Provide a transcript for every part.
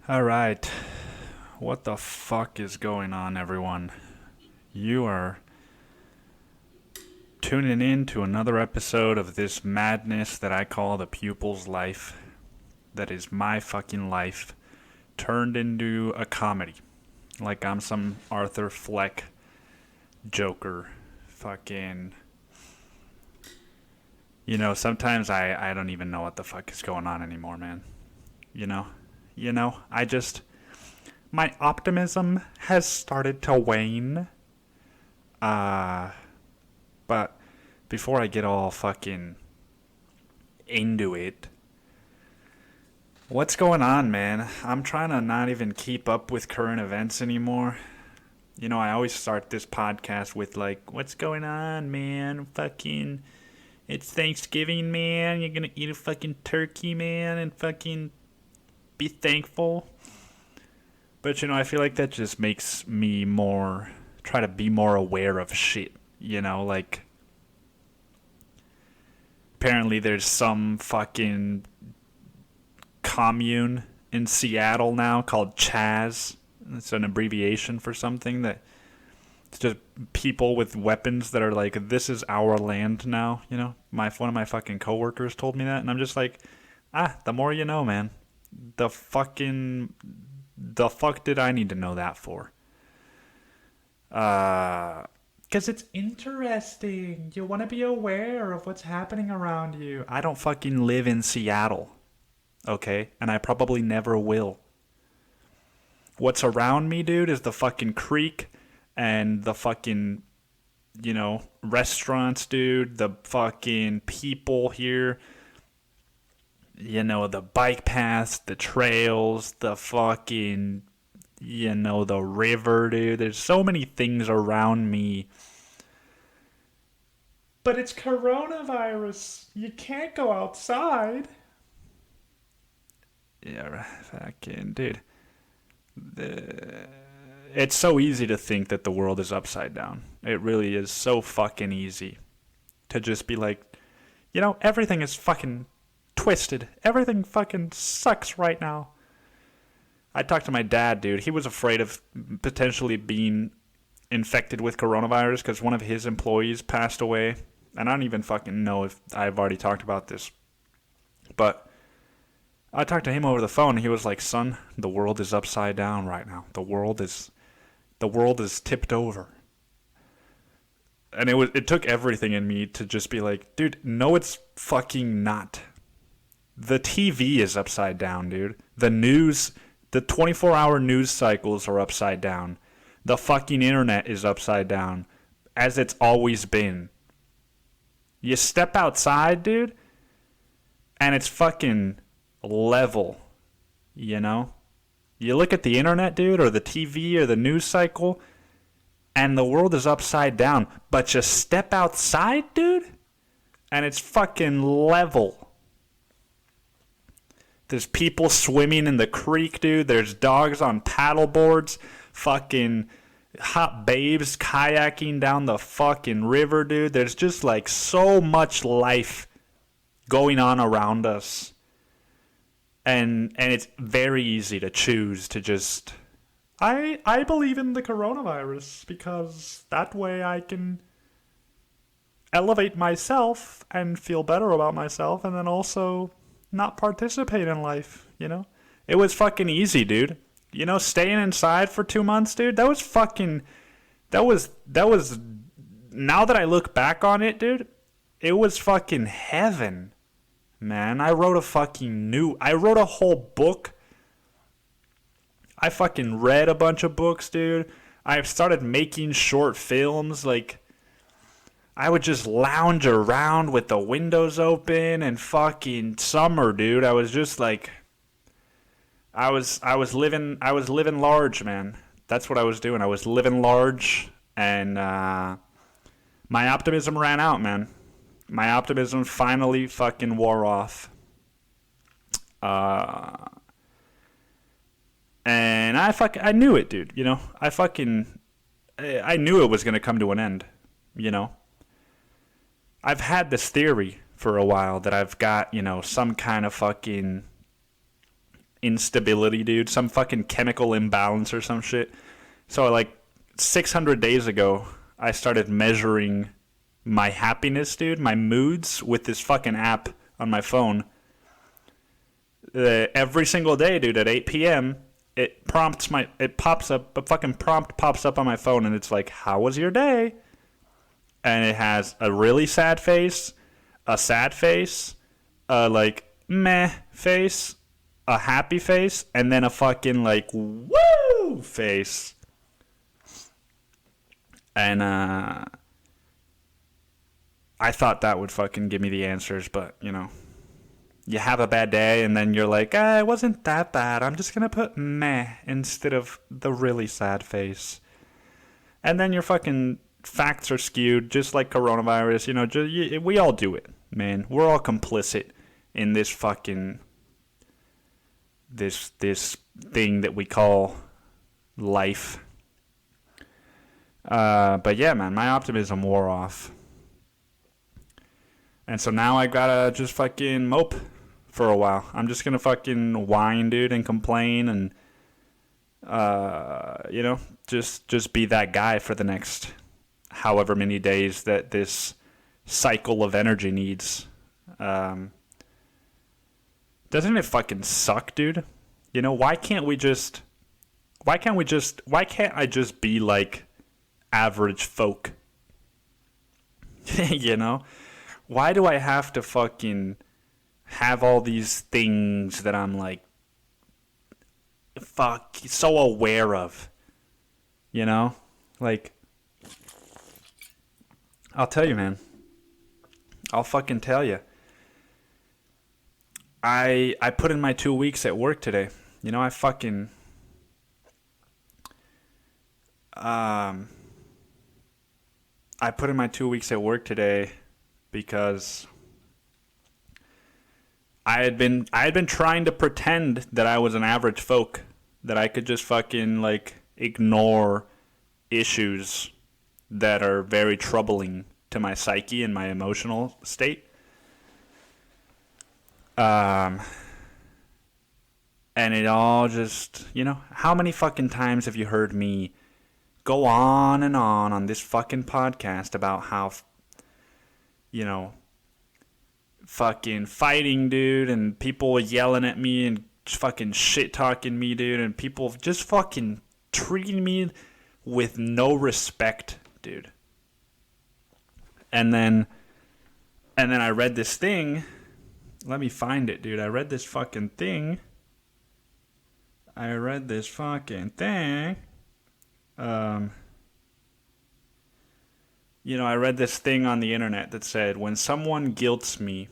All right. What the fuck is going on, everyone? You are tuning in to another episode of this madness that I call the pupil's life. That is my fucking life turned into a comedy. Like I'm some Arthur Fleck Joker. Fucking. Sometimes I don't even know what the fuck is going on anymore, man. You know? I just. My optimism has started to wane. But before I get all fucking into it, what's going on, man? I'm trying to not even keep up with current events anymore. I always start this podcast with, like, what's going on, man? Fucking, it's Thanksgiving, man. You're gonna eat a fucking turkey, man, and fucking be thankful. But, I feel like that just makes me try to be more aware of shit. Like, apparently there's some fucking commune in Seattle now called Chaz. It's an abbreviation for something that it's just people with weapons that are like, this is our land now. One of my fucking coworkers told me that, and I'm just like, the more you know, man. The fuck did I need to know that for? Because it's interesting. You want to be aware of what's happening around you. I don't fucking live in Seattle, okay? And I probably never will. What's around me, dude, is the fucking creek and the fucking, restaurants, dude. The fucking people here. The bike paths, the trails, the fucking, the river, dude. There's so many things around me. But it's coronavirus. You can't go outside. Yeah, fucking, dude. It's so easy to think that the world is upside down. It really is so fucking easy to just be like, everything is fucking twisted. Everything fucking sucks right now. I talked to my dad, dude. He was afraid of potentially being infected with coronavirus because one of his employees passed away. And I don't even fucking know if I've already talked about this. But I talked to him over the phone, and he was like, son, the world is upside down right now. The world is tipped over. And it took everything in me to just be like, dude, no, it's fucking not. The TV is upside down, dude. The 24-hour news cycles are upside down. The fucking internet is upside down, as it's always been. You step outside, dude, and it's fucking level, You look at the internet, dude, or the TV or the news cycle, and the world is upside down. But you step outside, dude, and it's fucking level. There's people swimming in the creek, dude. There's dogs on paddle boards. Fucking hot babes kayaking down the fucking river, dude. There's just like so much life going on around us. And it's very easy to choose to just, I believe in the coronavirus because that way I can elevate myself and feel better about myself, and then also not participate in life, It was fucking easy, dude. Staying inside for 2 months, dude, that was, now that I look back on it, dude, it was fucking heaven, man. I wrote a whole book. I fucking read a bunch of books, dude. I started making short films, like, I would just lounge around with the windows open and fucking summer, dude. I was just like, I was living large, man. That's what I was doing. I was living large, and my optimism ran out, man. My optimism finally fucking wore off. And I knew it, dude. I knew it was gonna come to an end. I've had this theory for a while that I've got, some kind of fucking instability, dude. Some fucking chemical imbalance or some shit. So like 600 days ago, I started measuring my happiness, dude, my moods with this fucking app on my phone. Every single day, dude, at 8 p.m., a fucking prompt pops up on my phone, and it's like, how was your day? And it has a really sad face, a sad face, a like meh face, a happy face, and then a fucking like woo face. And I thought that would fucking give me the answers, but you know, you have a bad day and then you're like, it wasn't that bad. I'm just gonna put meh instead of the really sad face. And then your fucking facts are skewed, just like coronavirus. You know, we all do it, man. We're all complicit in this fucking this thing that we call life. But yeah, man, my optimism wore off. And so now I gotta just fucking mope for a while. I'm just gonna fucking whine, dude, and complain and, you know, just be that guy for the next however many days that this cycle of energy needs. Doesn't it fucking suck, dude? You know, why can't I just be like average folk? You know? Why do I have to fucking have all these things that I'm like, so aware of? You know? Like, I'll tell you, man. I'll fucking tell you. I put in my 2 weeks at work today. You know, I put in my 2 weeks at work today because I had been trying to pretend that I was an average folk, that I could just fucking like ignore issues that are very troubling to my psyche and my emotional state. And it all just, you know, how many fucking times have you heard me go on and on this fucking podcast about how, you know, fucking fighting, dude, and people yelling at me and fucking shit talking me, dude, and people just fucking treating me with no respect, dude. And then I read this thing. Let me find it, dude. I read this fucking thing. You know, I read this thing on the internet that said, when someone guilts me,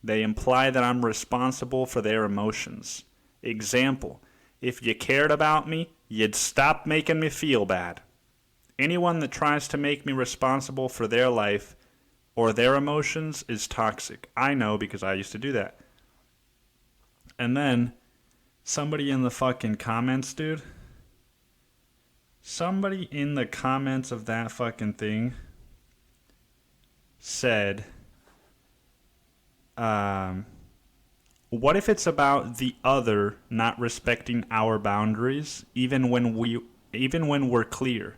they imply that I'm responsible for their emotions. Example, if you cared about me, you'd stop making me feel bad. Anyone that tries to make me responsible for their life or their emotions is toxic. I know because I used to do that. And then somebody in the fucking comments, dude. Somebody in the comments of that fucking thing said, what if it's about the other not respecting our boundaries even when we're clear?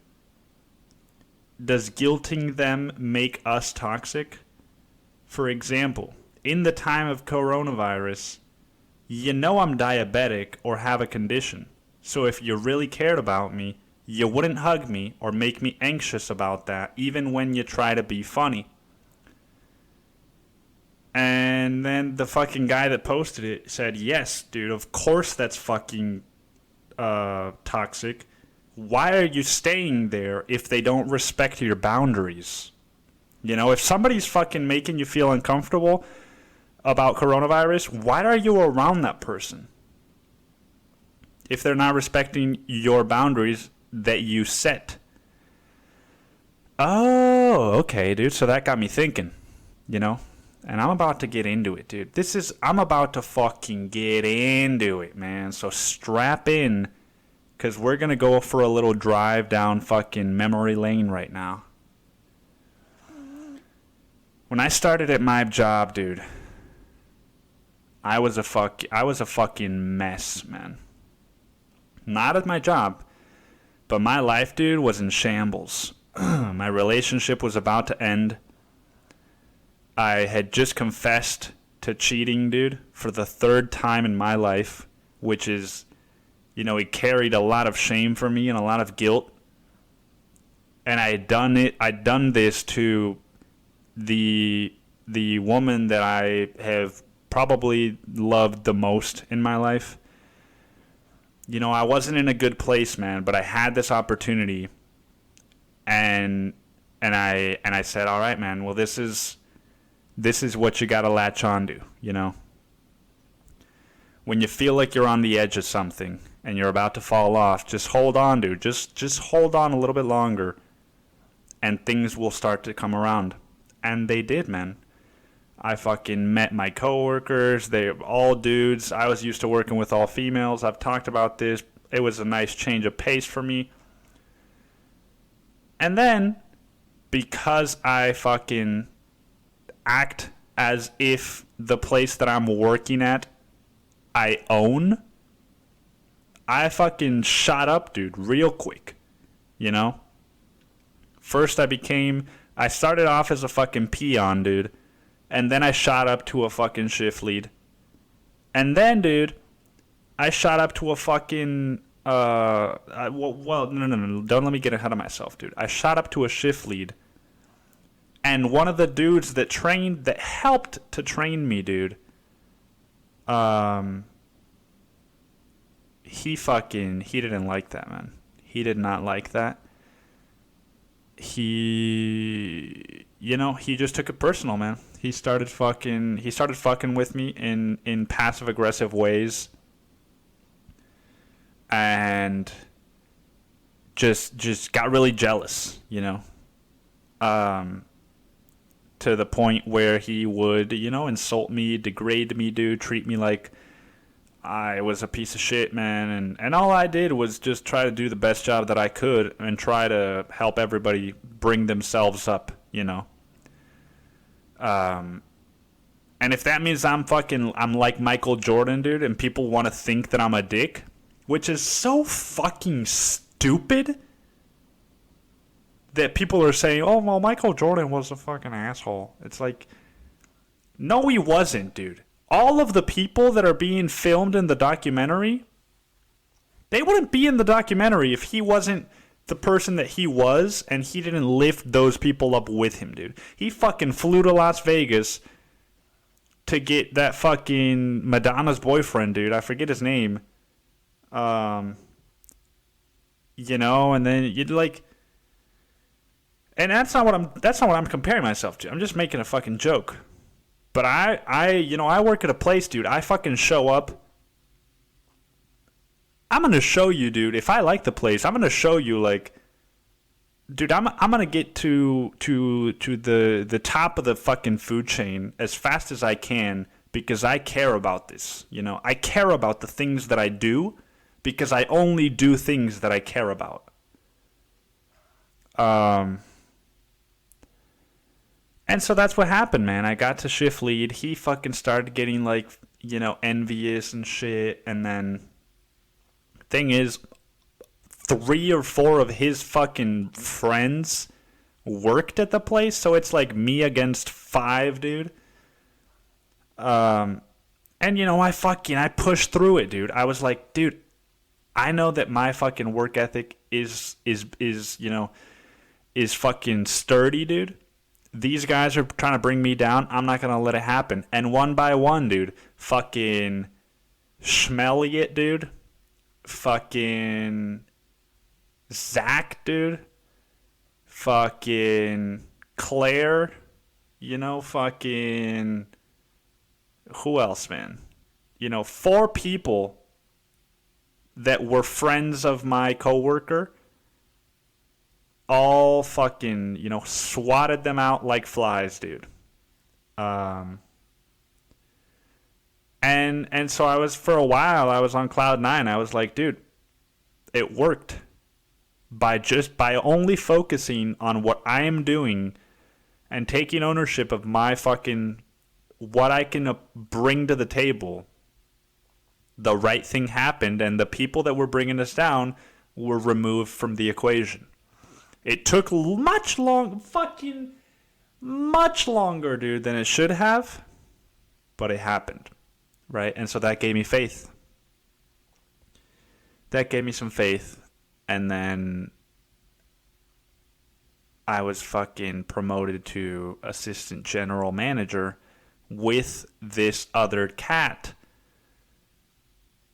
Does guilting them make us toxic? For example, in the time of coronavirus, you know I'm diabetic or have a condition. So if you really cared about me, you wouldn't hug me or make me anxious about that, even when you try to be funny. And then the fucking guy that posted it said, yes, dude, of course that's fucking toxic. Why are you staying there if they don't respect your boundaries? You know, if somebody's fucking making you feel uncomfortable about coronavirus, why are you around that person? If they're not respecting your boundaries that you set. Oh, okay, dude. So that got me thinking, you know? And I'm about to get into it, dude. I'm about to fucking get into it, man. So strap in, because we're going to go for a little drive down fucking memory lane right now. When I started at my job, dude, I was a fucking mess, man. Not at my job, but my life, dude, was in shambles. My relationship was about to end. I had just confessed to cheating, dude, for the third time in my life, which is, it carried a lot of shame for me and a lot of guilt. And I'd done this to the woman that I have probably loved the most in my life. I wasn't in a good place, man, but I had this opportunity, and I said, all right, man, well, this is what you gotta latch on to, When you feel like you're on the edge of something and you're about to fall off, just hold on, dude. Just hold on a little bit longer, and things will start to come around. And they did, man. I fucking met my coworkers. They're all dudes. I was used to working with all females. I've talked about this. It was a nice change of pace for me. And then, because I fucking act as if the place that I'm working at I own, I fucking shot up, dude, real quick. First I started off as a fucking peon, dude. And then I shot up to a fucking shift lead. And then, dude, I shot up to a fucking, no, don't let me get ahead of myself, dude. I shot up to a shift lead. And one of the dudes that helped to train me, dude, he didn't like that, man. He did not like that. He just took it personal, man. He started fucking with me in passive aggressive ways, and just got really jealous, to the point where he would, insult me, degrade me, dude, treat me like I was a piece of shit, man, and all I did was just try to do the best job that I could and try to help everybody bring themselves up, And if that means I'm like Michael Jordan, dude, and people want to think that I'm a dick, which is so fucking stupid that people are saying, oh, well, Michael Jordan was a fucking asshole. It's like, no, he wasn't, dude. All of the people that are being filmed in the documentary, they wouldn't be in the documentary if he wasn't the person that he was and he didn't lift those people up with him, dude. He fucking flew to Las Vegas to get that fucking Madonna's boyfriend, dude. I forget his name. And then you'd like, and that's not what I'm comparing myself to. I'm just making a fucking joke. But I work at a place, dude. I fucking show up. I'm gonna show you, dude. If I like the place, I'm gonna show you, like, dude. I'm gonna get to the top of the fucking food chain as fast as I can because I care about this. I care about the things that I do because I only do things that I care about. And so that's what happened, man. I got to shift lead. He fucking started getting, like, envious and shit. And then, thing is, 3 or 4 of his fucking friends worked at the place. So it's like me against 5, dude. And, I pushed through it, dude. I was like, dude, I know that my fucking work ethic is fucking sturdy, dude. These guys are trying to bring me down. I'm not going to let it happen. And one by one, dude, fucking Schmelliot, dude. Fucking Zach, dude. Fucking Claire. Fucking... Who else, man? 4 people that were friends of my coworker all fucking, swatted them out like flies, dude. And so for a while, I was on cloud 9. I was like, dude, it worked. By only focusing on what I am doing and taking ownership of my fucking what I can bring to the table, the right thing happened, and the people that were bringing us down were removed from the equation. It took much longer, dude, than it should have, but it happened, right? And so that gave me faith. That gave me some faith, and then I was fucking promoted to assistant general manager with this other cat.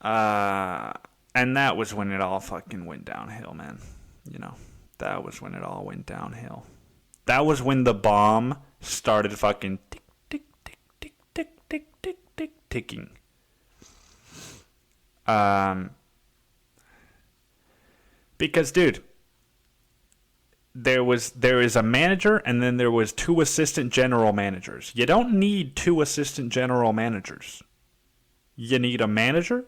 And that was when it all fucking went downhill, man. You know, that was when it all went downhill. That was when the bomb started fucking tick, tick, tick, tick, tick, tick, tick, tick, ticking. Because, dude, there is a manager, and then there was 2 assistant general managers. You don't need 2 assistant general managers. You need a manager,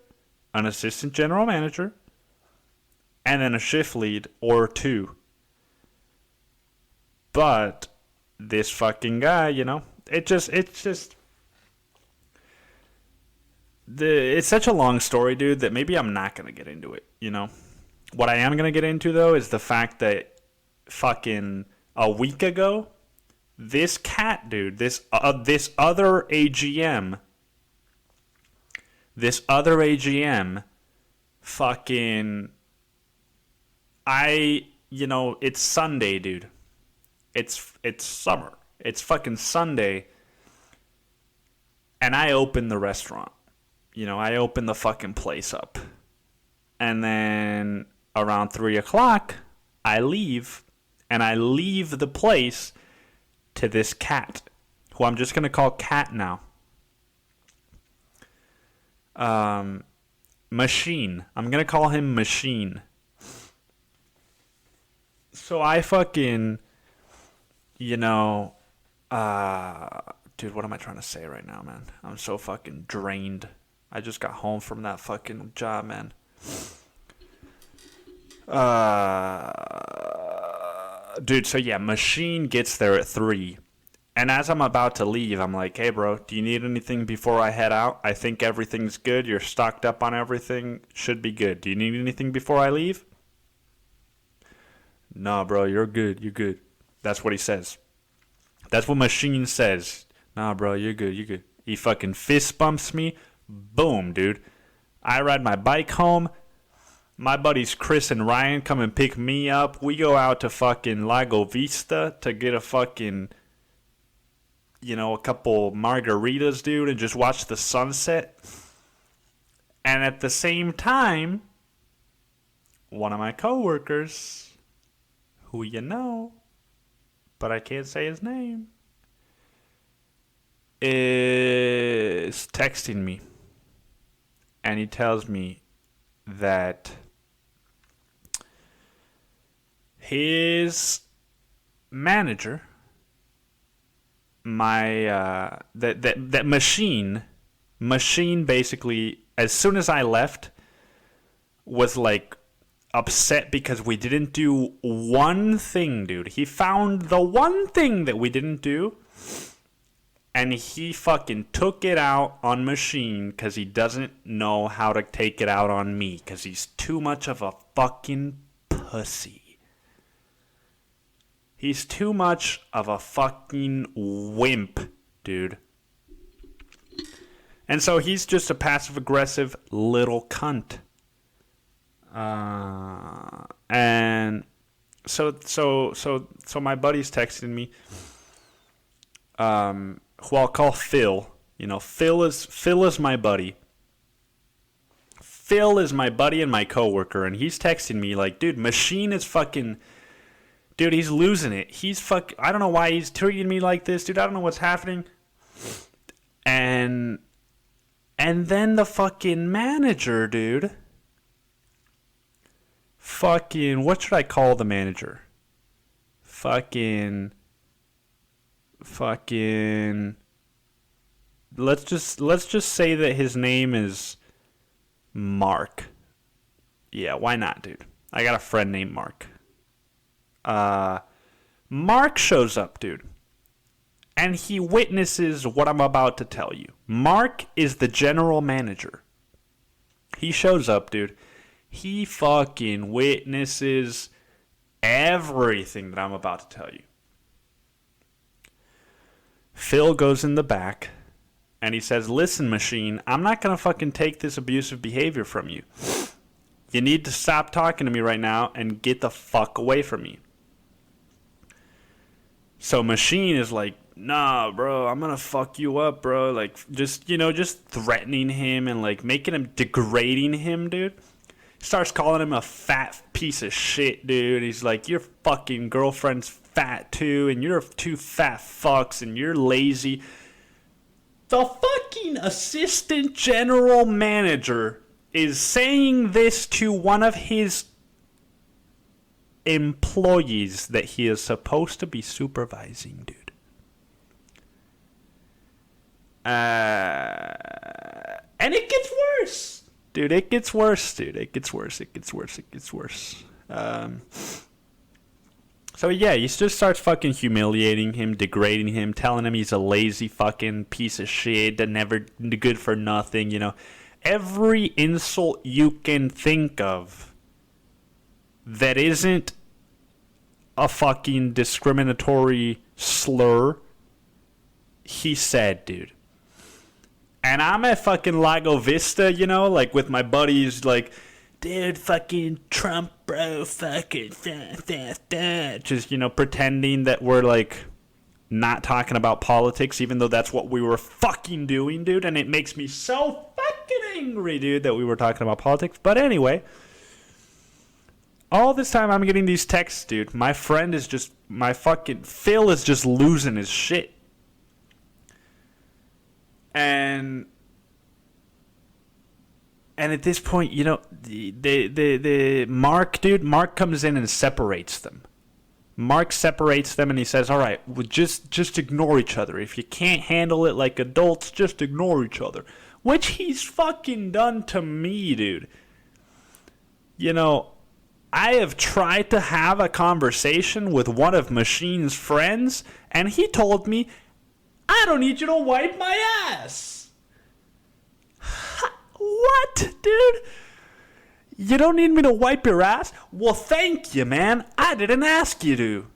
an assistant general manager, and then a shift lead or 2. But this fucking guy, you know, it's such a long story, dude, that maybe I'm not going to get into it, you know. What I am going to get into, though, is the fact that fucking a week ago, this cat, dude, this other AGM, fucking, it's Sunday, dude. It's summer. It's fucking Sunday. And I open the restaurant. You know, I open the fucking place up. And then around 3 o'clock, I leave. And I leave the place to this cat, who I'm just going to call Cat now. Machine. I'm going to call him Machine. So I fucking, dude, what am I trying to say right now, man? I'm so fucking drained. I just got home from that fucking job, man. Dude, so yeah, Machine gets there at 3. And as I'm about to leave, I'm like, hey, bro, do you need anything before I head out? I think everything's good. You're stocked up on everything. Should be good. Do you need anything before I leave? Nah, bro, you're good. You're good. That's what he says. That's what Machine says. Nah, bro, you're good. You're good. He fucking fist bumps me. Boom, dude. I ride my bike home. My buddies Chris and Ryan come and pick me up. We go out to fucking Lago Vista to get a fucking, a couple margaritas, dude, and just watch the sunset. And at the same time, one of my coworkers, who you know, but I can't say his name, is texting me. And he tells me that his manager, that machine basically, as soon as I left, was like upset because we didn't do one thing, dude. He found the one thing that we didn't do, and he fucking took it out on Machine because he doesn't know how to take it out on me because he's too much of a fucking pussy. He's too much of a fucking wimp, dude. And so he's just a passive-aggressive little cunt. And so my buddy's texting me, who I'll call Phil. Phil is my buddy. Phil is my buddy and my coworker, and he's texting me like, dude, Machine is fucking... Dude, he's losing it. I don't know why he's treating me like this, dude. I don't know what's happening. And then the fucking manager, dude. Fucking, what should I call the manager? Fucking. Let's just say that his name is Mark. Yeah, why not, dude? I got a friend named Mark. Mark shows up, dude. and he witnesses what I'm about to tell you. Mark is the general manager. He shows up, dude. He fucking witnesses everything that I'm about to tell you. Phil goes in the back, and he says, listen, Machine, I'm not going to fucking take this abusive behavior from you. You need to stop talking to me right now and get the fuck away from me. So Machine is like, nah, bro, I'm going to fuck you up, bro. Like, just threatening him and, like, making him, degrading him, dude. Starts calling him a fat piece of shit, dude. He's like, your fucking girlfriend's fat, too, and you're two fat fucks, and you're lazy. The fucking assistant general manager is saying this to one of his employees that he is supposed to be supervising, dude. And it gets worse. Dude, it gets worse, dude. It gets worse. So, yeah, he just starts fucking humiliating him, degrading him, telling him he's a lazy fucking piece of shit that never good for nothing, you know. Every insult you can think of that isn't a fucking discriminatory slur, he said, dude. And I'm at fucking Lago Vista, you know, like with my buddies, like, dude, fucking Trump, bro, fucking, just, you know, pretending that we're, like, not talking about politics, even though that's what we were fucking doing, dude. And it makes me so fucking angry, dude, that we were talking about politics. But anyway, all this time I'm getting these texts, dude. My friend is just, Phil is just losing his shit. And at this point, you know, the Mark comes in and separates them. Mark separates them and he says, all right, well, just ignore each other. If you can't handle it like adults, just ignore each other. Which he's fucking done to me, dude. You know, I have tried to have a conversation with one of Machine's friends, and he told me, I don't need you to wipe my ass. What, dude? You don't need me to wipe your ass? Well, thank you, man. I didn't ask you to.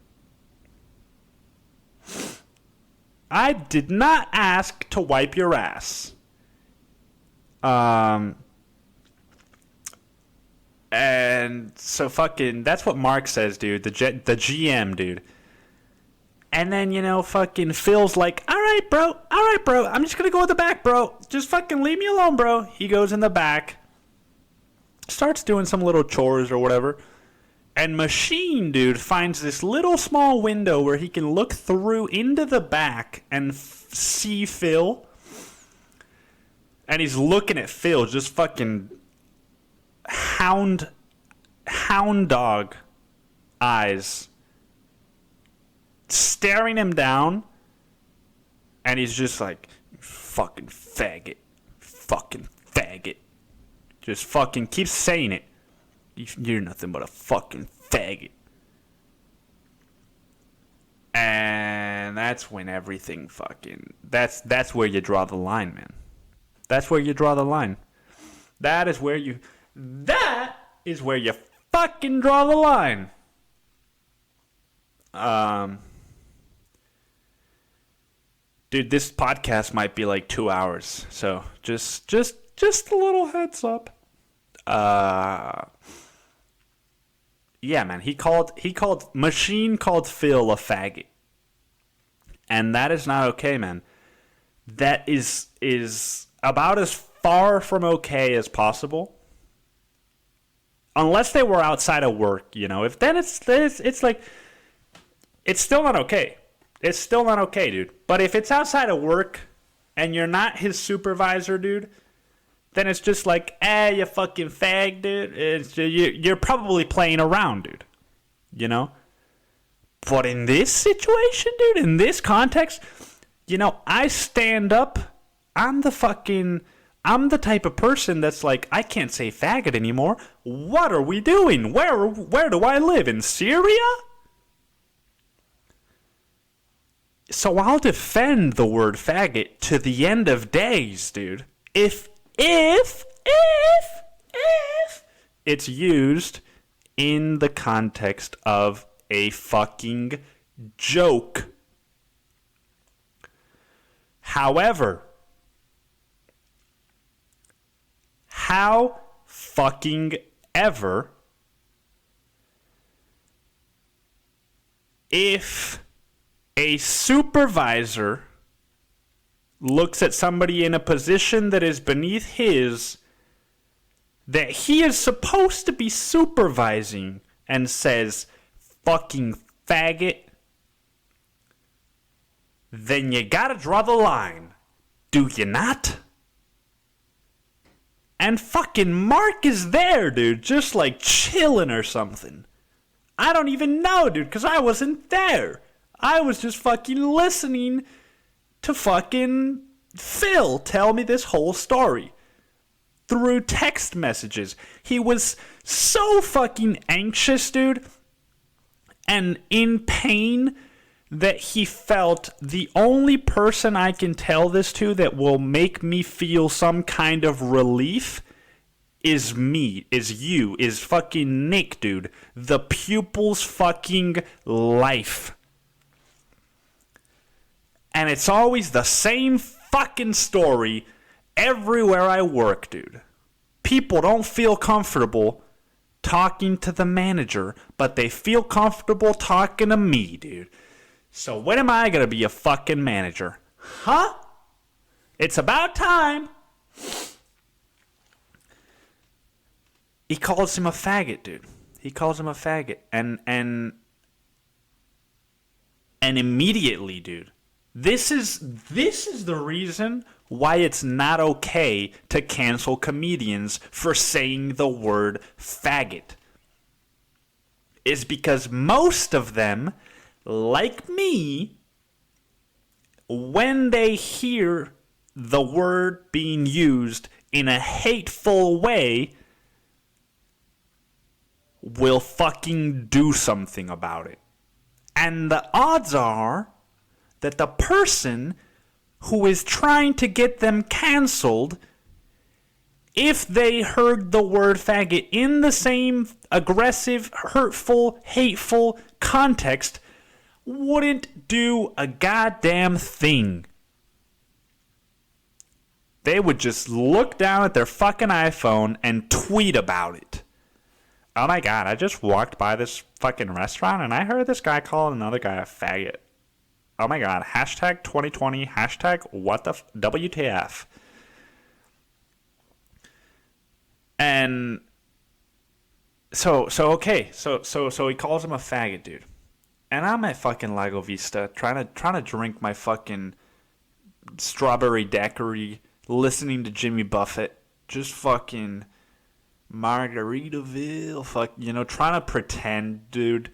I did not ask to wipe your ass. And so fucking, that's what Mark says, dude. The GM, dude. And then, you know, fucking Phil's like, all right, bro. I'm just going to go in the back, bro. Just fucking leave me alone, bro. He goes in the back. Starts doing some little chores or whatever. And Machine, dude, finds this little small window where he can look through into the back and see Phil. And he's looking at Phil, just fucking hound dog eyes. Staring him down, and he's just like, fucking faggot, just fucking keeps saying it. You're nothing but a fucking faggot. And that's when everything fucking, that's where you draw the line, man. That's where you draw the line. That is where you fucking draw the line. Dude, this podcast might be like 2 hours, so just a little heads up. Yeah, man, Machine called Phil a faggot, and that is not okay, man. That is about as far from okay as possible, unless they were outside of work, you know. If then it's like, it's still not okay. It's still not okay, dude. But if it's outside of work and you're not his supervisor, dude, then it's just like, you fucking fag, dude. You're probably playing around, dude. You know? But in this situation, dude, in this context, you know, I stand up. I'm the type of person that's like, I can't say faggot anymore. What are we doing? Where do I live? In Syria? So I'll defend the word faggot to the end of days, dude. If it's used in the context of a fucking joke. However, how fucking ever, if a supervisor looks at somebody in a position that is beneath his, that he is supposed to be supervising, and says, fucking faggot, then you gotta draw the line. Do you not? And fucking Mark is there, dude, just like chilling or something. I don't even know, dude, because I wasn't there. I was just fucking listening to fucking Phil tell me this whole story through text messages. He was so fucking anxious, dude, and in pain that he felt the only person I can tell this to that will make me feel some kind of relief is me, is you, is fucking Nick, dude. The pupil's fucking life. And it's always the same fucking story everywhere I work, dude. People don't feel comfortable talking to the manager, but they feel comfortable talking to me, dude. So when am I gonna be a fucking manager? Huh? It's about time. He calls him a faggot, dude. He calls him a faggot. And immediately, dude, this is the reason why it's not okay to cancel comedians for saying the word faggot. Is because most of them, like me, when they hear the word being used in a hateful way, will fucking do something about it. And the odds are that the person who is trying to get them canceled, if they heard the word faggot in the same aggressive, hurtful, hateful context, wouldn't do a goddamn thing. They would just look down at their fucking iPhone and tweet about it. Oh my god, I just walked by this fucking restaurant and I heard this guy call another guy a faggot. Oh my god, hashtag 2020, hashtag what the WTF. And so he calls him a faggot, dude. And I'm at fucking Lago Vista trying to drink my fucking strawberry daiquiri, listening to Jimmy Buffett, just fucking Margaritaville, trying to pretend, dude,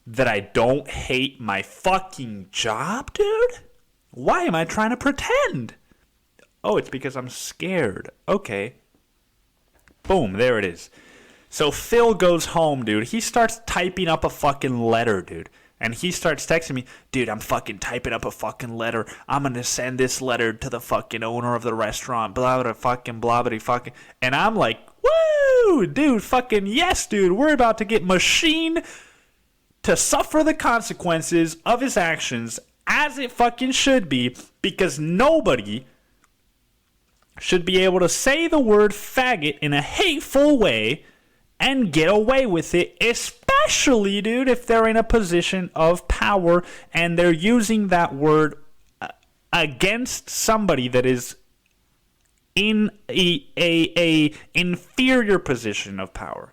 that I don't hate my fucking job, dude? Why am I trying to pretend? Oh, it's because I'm scared. Okay. Boom, there it is. So Phil goes home, dude. He starts typing up a fucking letter, dude. And he starts texting me, dude, I'm fucking typing up a fucking letter. I'm going to send this letter to the fucking owner of the restaurant, blah, blah, fucking, blah, blah, fucking. And I'm like, woo, dude, fucking yes, dude. We're about to get Machine to suffer the consequences of his actions as it fucking should be, because nobody should be able to say the word faggot in a hateful way and get away with it, especially, dude, if they're in a position of power and they're using that word against somebody that is in a inferior position of power.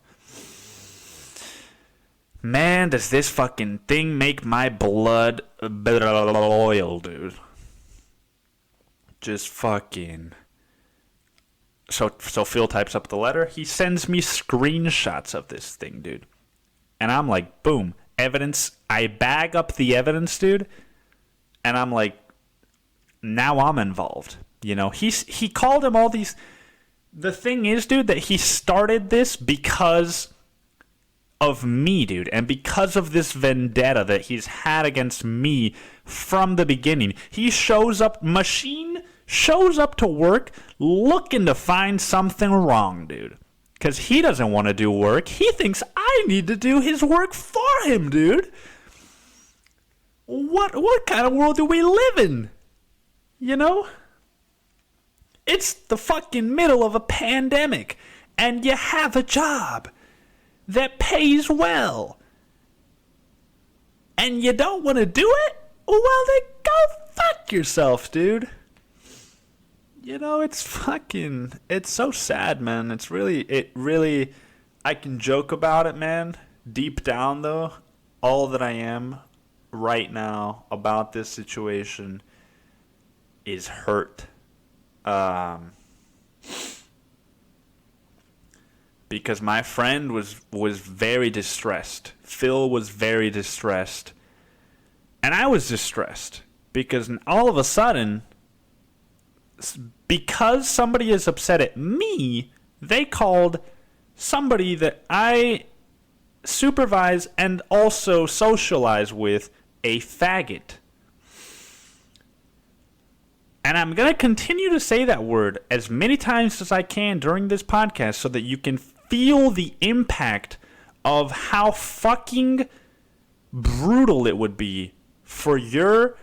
Man, does this fucking thing make my blood boil, dude. Just fucking... So Phil types up the letter. He sends me screenshots of this thing, dude. And I'm like, boom, evidence. I bag up the evidence, dude. And I'm like, now I'm involved. You know, he called him all these... The thing is, dude, that he started this because of me, dude, and because of this vendetta that he's had against me from the beginning, Machine shows up to work looking to find something wrong, dude. Because he doesn't want to do work. He thinks I need to do his work for him, dude. What kind of world do we live in? You know? It's the fucking middle of a pandemic, and you have a job that pays well, and you don't want to do it? Well, then go fuck yourself, dude. You know, it's so sad, man. It really, I can joke about it, man. Deep down, though, all that I am right now about this situation is hurt. Because my friend was very distressed. Phil was very distressed. And I was distressed. Because all of a sudden, because somebody is upset at me, they called somebody that I supervise and also socialize with a faggot. And I'm going to continue to say that word as many times as I can during this podcast so that you can feel the impact of how fucking brutal it would be for your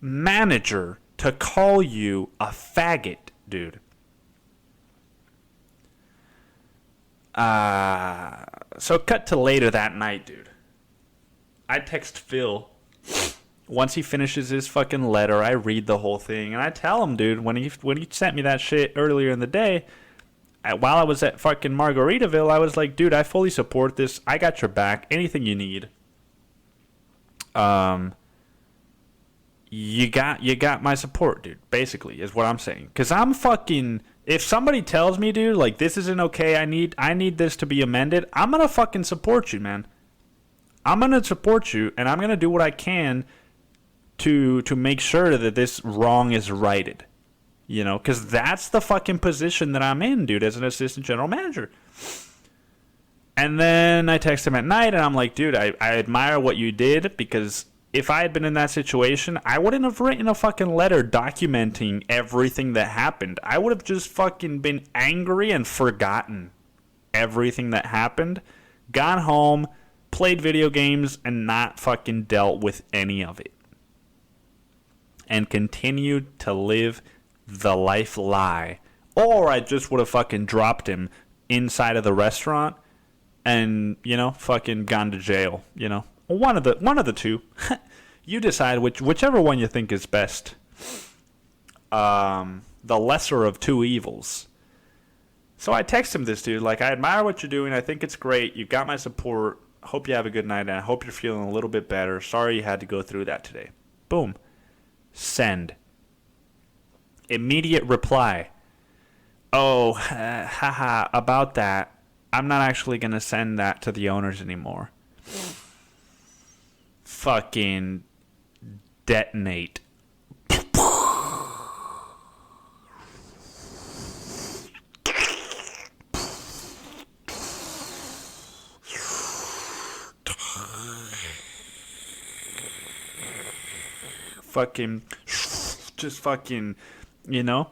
manager to call you a faggot, dude. So cut to later that night, dude. I text Phil. Once he finishes his fucking letter, I read the whole thing, and I tell him, dude, when he sent me that shit earlier in the day, while I was at fucking Margaritaville, I was like, dude, I fully support this. I got your back. Anything you need. You got my support, dude, basically, is what I'm saying. Because I'm fucking... If somebody tells me, dude, like, this isn't okay, I need this to be amended, I'm going to fucking support you, man. I'm going to support you, and I'm going to do what I can to make sure that this wrong is righted. You know, because that's the fucking position that I'm in, dude, as an assistant general manager. And then I text him at night, and I'm like, dude, I admire what you did, because if I had been in that situation, I wouldn't have written a fucking letter documenting everything that happened. I would have just fucking been angry and forgotten everything that happened, gone home, played video games, and not fucking dealt with any of it. And continued to live the life lie. Or I just would have fucking dropped him inside of the restaurant and, you know, fucking gone to jail, you know. One of the two. You decide whichever one you think is best. The lesser of two evils. So I text him this, dude. Like, I admire what you're doing. I think it's great. You got my support. Hope you have a good night, and I hope you're feeling a little bit better. Sorry you had to go through that today. Boom. Send. Immediate reply. Oh, haha, about that. I'm not actually going to send that to the owners anymore. Fucking detonate. Fucking, just fucking, you know.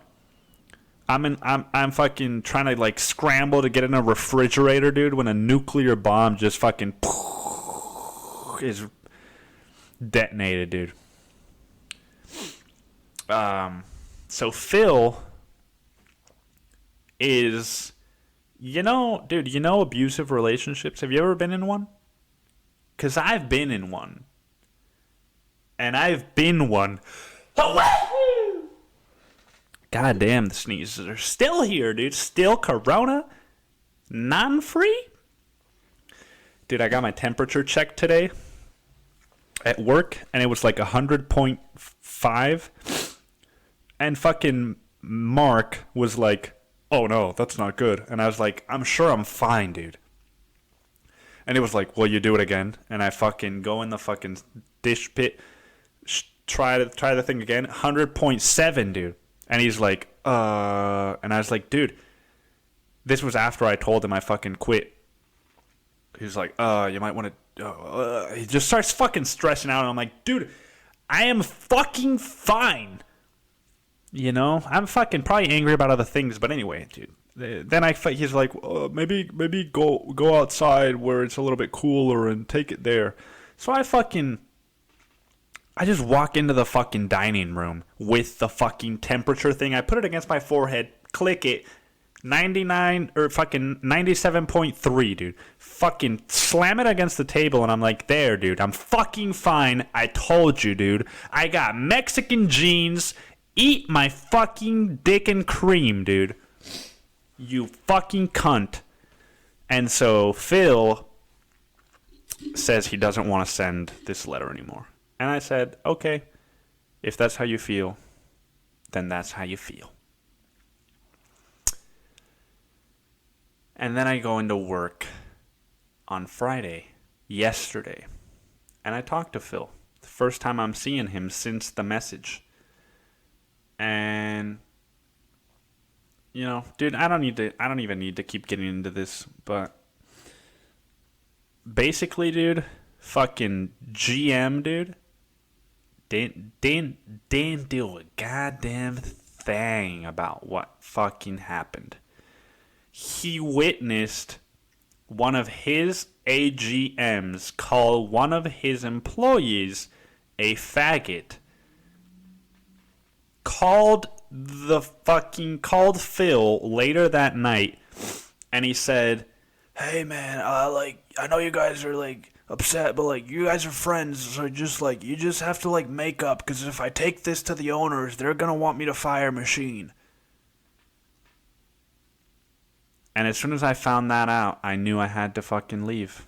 I'm fucking trying to like scramble to get in a refrigerator, dude, when a nuclear bomb just fucking is detonated, dude. So Phil is, you know, dude, you know abusive relationships? Have you ever been in one? 'Cause I've been in one. And I've been one. God damn, the sneezes are still here, dude. Still corona. Non-free. Dude, I got my temperature checked today at work, and it was like 100.5. And fucking Mark was like, oh no, that's not good. And I was like, I'm sure I'm fine, dude. And it was like, well, you do it again. And I fucking go in the fucking dish pit, try the thing again, 100.7, dude. And he's like, and I was like, dude, this was after I told him I fucking quit He's like, you might want to, he just starts fucking stressing out. And I'm like, dude, I am fucking fine. You know, I'm fucking probably angry about other things. But anyway, dude, then he's like, maybe go outside where it's a little bit cooler and take it there. So I just walk into the fucking dining room with the fucking temperature thing. I put it against my forehead, click it, 99 or fucking 97.3, dude. Fucking slam it against the table, and I'm like, there, dude. I'm fucking fine. I told you, dude. I got Mexican genes. Eat my fucking dick and cream, dude. You fucking cunt. And so Phil says he doesn't want to send this letter anymore. And I said, okay, if that's how you feel, then that's how you feel. And then I go into work on Friday, yesterday, and I talked to Phil. The first time I'm seeing him since the message. And, you know, dude, I don't even need to keep getting into this, but basically, dude, fucking GM, dude, didn't do a goddamn thing about what fucking happened. He witnessed one of his AGMs call one of his employees a faggot. Called Phil later that night, and he said, "Hey man, I know you guys are upset, but you guys are friends, so you just have to make up, because if I take this to the owners, they're gonna want me to fire Machine." And as soon as I found that out, I knew I had to fucking leave.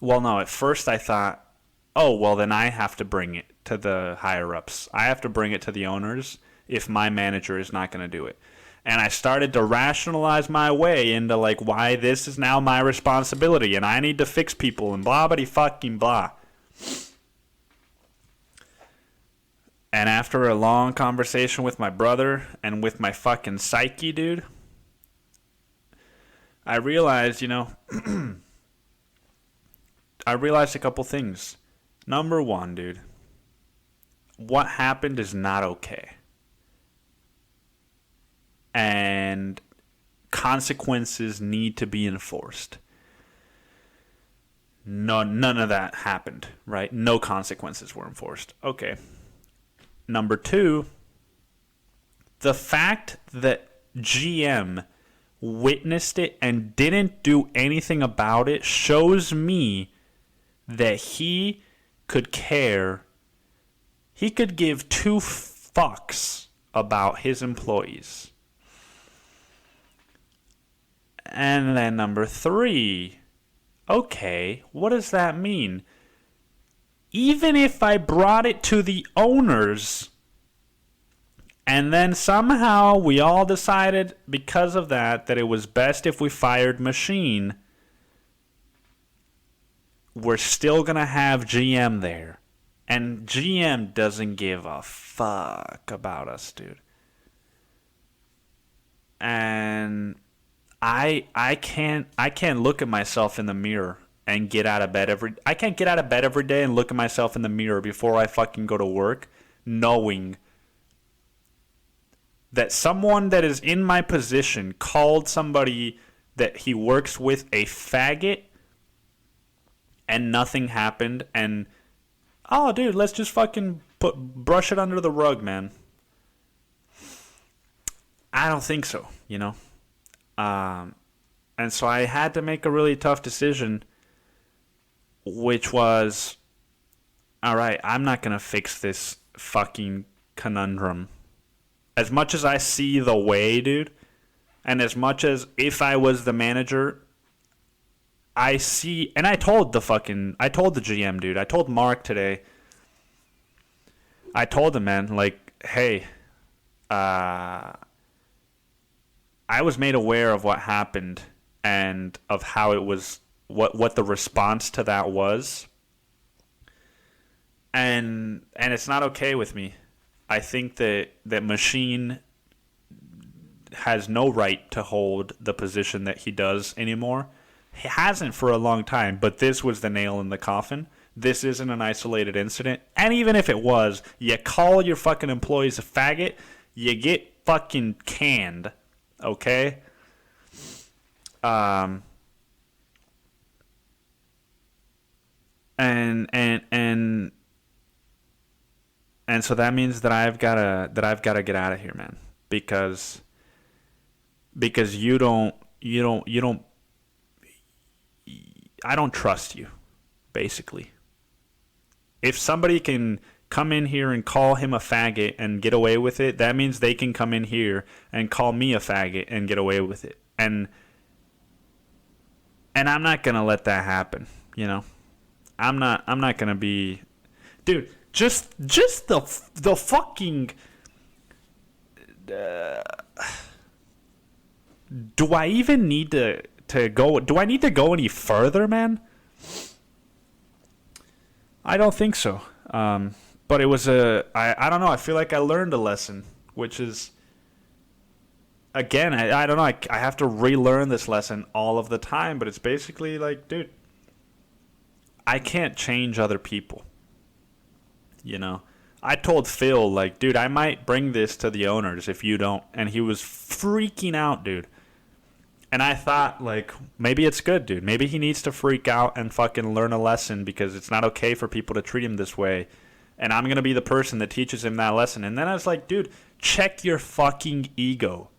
Well, no, at first I thought, oh, well, then I have to bring it to the higher-ups. I have to bring it to the owners if my manager is not going to do it. And I started to rationalize my way into, why this is now my responsibility, and I need to fix people, and blah-bitty-fucking-blah. And after a long conversation with my brother and with my fucking psyche, dude, I realized, I realized a couple things. Number one, dude, what happened is not okay. And consequences need to be enforced. None of that happened, right? No consequences were enforced. Okay. Number two, the fact that GM witnessed it and didn't do anything about it shows me that he could care. He could give two fucks about his employees. And then number three, okay, what does that mean? Even if I brought it to the owners, and then somehow we all decided because of that it was best if we fired Machine, we're still going to have GM there. And GM doesn't give a fuck about us, dude. And I can't look at myself in the mirror and get out of bed I can't get out of bed every day and look at myself in the mirror before I fucking go to work knowing that someone that is in my position called somebody that he works with a faggot and nothing happened, and oh dude, let's just fucking brush it under the rug, man. I don't think so, and so I had to make a really tough decision, which was, all right, I'm not gonna fix this fucking conundrum. As much as I see the way, dude, and as much as if I was the manager, I see, and I told the GM, dude, I told Mark today, I told him, man, hey, I was made aware of what happened and of how it was, what the response to that was, and it's not okay with me. I think that Machine has no right to hold the position that he does anymore. It hasn't for a long time, but this was the nail in the coffin. This isn't an isolated incident. And even if it was, you call your fucking employees a faggot, you get fucking canned. Okay? And so that means that I've gotta get out of here, man. Because you don't I don't trust you, basically. If somebody can come in here and call him a faggot and get away with it, that means they can come in here and call me a faggot and get away with it. And I'm not going to let that happen, you know? I'm not going to be... Dude, just the fucking... do I even need to go? Do I need to go any further, man? I don't think so. But it was I don't know. I feel like I learned a lesson, which is, again, I don't know. I have to relearn this lesson all of the time, but it's basically like, dude, I can't change other people. You know? I told Phil, like, dude, I might bring this to the owners if you don't. And he was freaking out, dude. And I thought, like, maybe it's good, dude. Maybe he needs to freak out and fucking learn a lesson because it's not okay for people to treat him this way. And I'm going to be the person that teaches him that lesson. And then I was like, dude, check your fucking ego.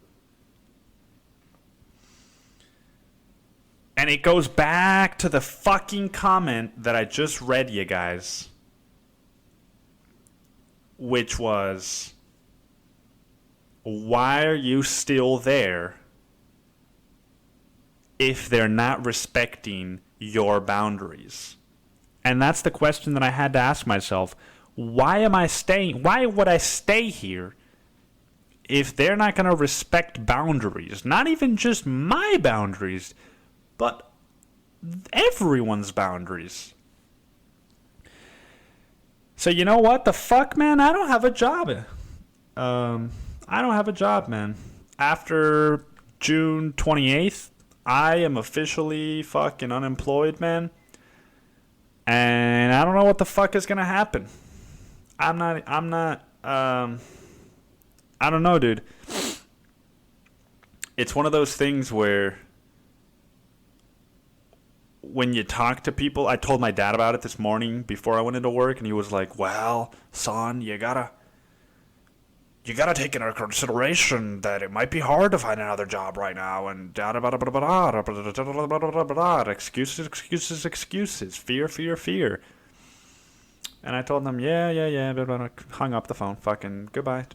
And it goes back to the fucking comment that I just read, you guys. Which was, why are you still there if they're not respecting your boundaries? And that's the question that I had to ask myself. Why am I staying? Why would I stay here if they're not going to respect boundaries? Not even just my boundaries, but everyone's boundaries. So you know what? The fuck, man? I don't have a job. I don't have a job, man. After June 28th, I am officially fucking unemployed, man. And I don't know what the fuck is gonna happen. I don't know, dude. It's one of those things where when you talk to people, I told my dad about it this morning before I went into work, and he was like, well, son, you gotta take into consideration that it might be hard to find another job right now, and excuses, fear. And I told them, yeah, but hung up the phone, fucking goodbye.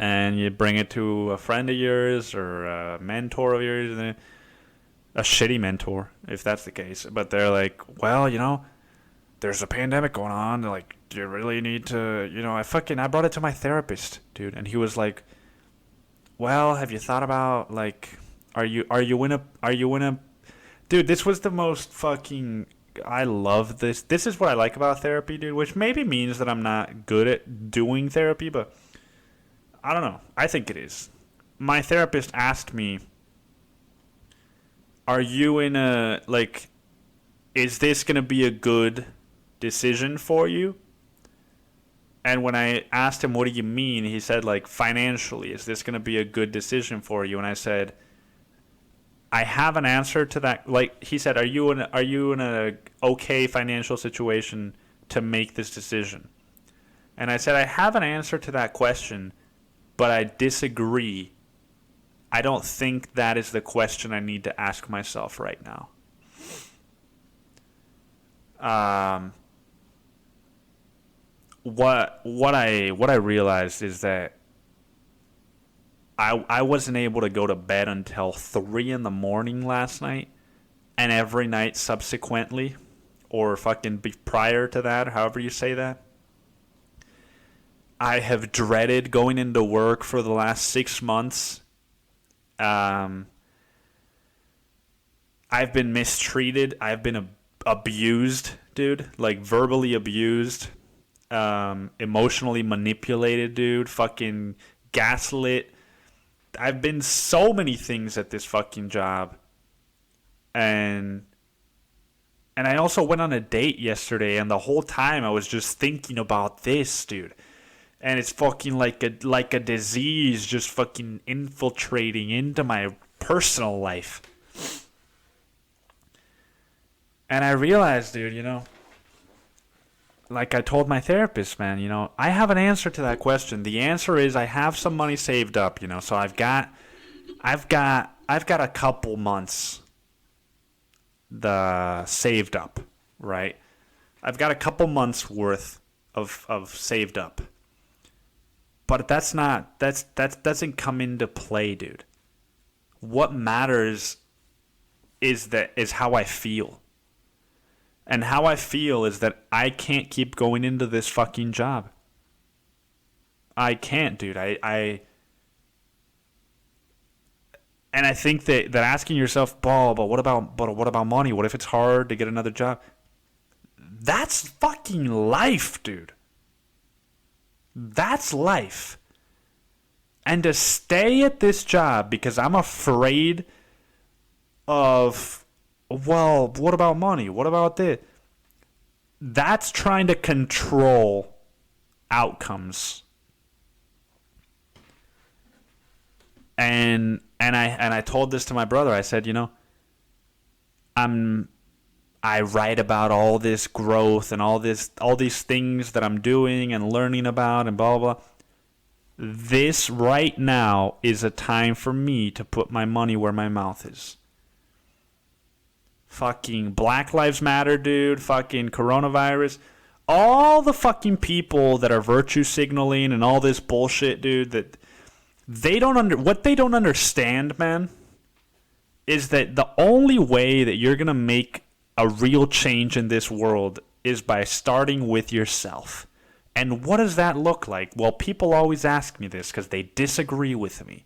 And you bring it to a friend of yours or a mentor of yours, and a shitty mentor, if that's the case. But they're like, well, you know, there's a pandemic going on. They're like, do you really need to, you know, I brought it to my therapist, dude. And he was like, well, have you thought about, like, are you in a, dude, this was the most fucking, I love this. This is what I like about therapy, dude, which maybe means that I'm not good at doing therapy, but I don't know. I think it is. My therapist asked me, are you in a, like, is this going to be a good decision for you? And when I asked him, what do you mean? He said, like, financially, is this going to be a good decision for you? And I said, I have an answer to that. Like, he said, are you in a okay financial situation to make this decision? And I said, I have an answer to that question, but I disagree. I don't think that is the question I need to ask myself right now. What I realized is that I wasn't able to go to bed until 3 a.m. last night, and every night subsequently, or fucking prior to that, however you say that. I have dreaded going into work for the last 6 months. I've been mistreated. I've been abused, dude. Like, verbally abused. Emotionally manipulated, dude. Fucking gaslit. I've been so many things at this fucking job. And I also went on a date yesterday, and the whole time I was just thinking about this, dude. And it's fucking like a disease just fucking infiltrating into my personal life. And I realized, dude, like I told my therapist, man, I have an answer to that question. The answer is I have some money saved up, so I've got a couple months saved up, right? I've got a couple months worth of saved up. But that doesn't come into play, dude. What matters is how I feel. And how I feel is that I can't keep going into this fucking job. I can't, dude. And I think that asking yourself, but what about money? What if it's hard to get another job? That's fucking life, dude. That's life. And to stay at this job because I'm afraid of, well, what about money? What about this? That's trying to control outcomes. And I told this to my brother. I said, I write about all this growth and all these things that I'm doing and learning about and blah, blah, blah. This right now is a time for me to put my money where my mouth is. Fucking Black Lives Matter, dude. Fucking coronavirus. All the fucking people that are virtue signaling and all this bullshit, dude, that what they don't understand, man, is that the only way that you're going to make a real change in this world is by starting with yourself. And what does that look like? Well, people always ask me this because they disagree with me.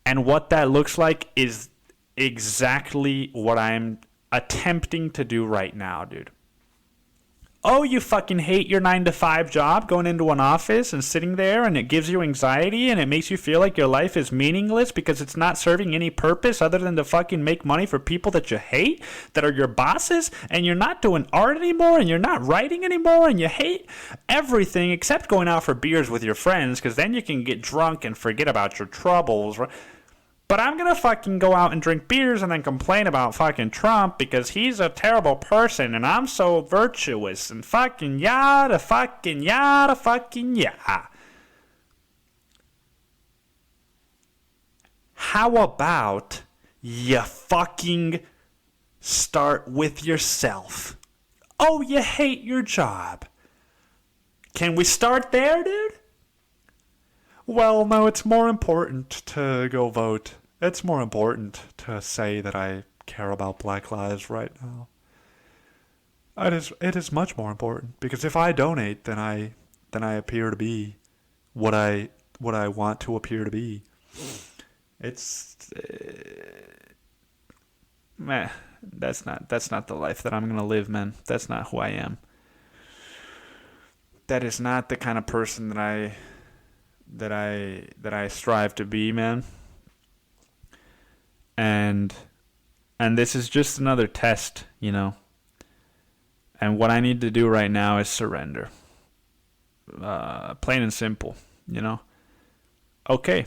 And what that looks like is exactly what I'm attempting to do right now, dude. Oh, you fucking hate your 9-to-5 job, going into an office and sitting there, and it gives you anxiety and it makes you feel like your life is meaningless because it's not serving any purpose other than to fucking make money for people that you hate, that are your bosses, and you're not doing art anymore and you're not writing anymore and you hate everything except going out for beers with your friends because then you can get drunk and forget about your troubles, right? But I'm going to fucking go out and drink beers and then complain about fucking Trump because he's a terrible person and I'm so virtuous and fucking yada fucking yada fucking yeah. How about you fucking start with yourself? Oh, you hate your job. Can we start there, dude? Well, no, it's more important to go vote. It's more important to say that I care about Black lives right now. It is much more important because if I donate, then I appear to be what I want to appear to be. It's man, that's not the life that I'm gonna live, man. That's not who I am. That is not the kind of person that I strive to be, man. And this is just another test, And what I need to do right now is surrender. Plain and simple, Okay,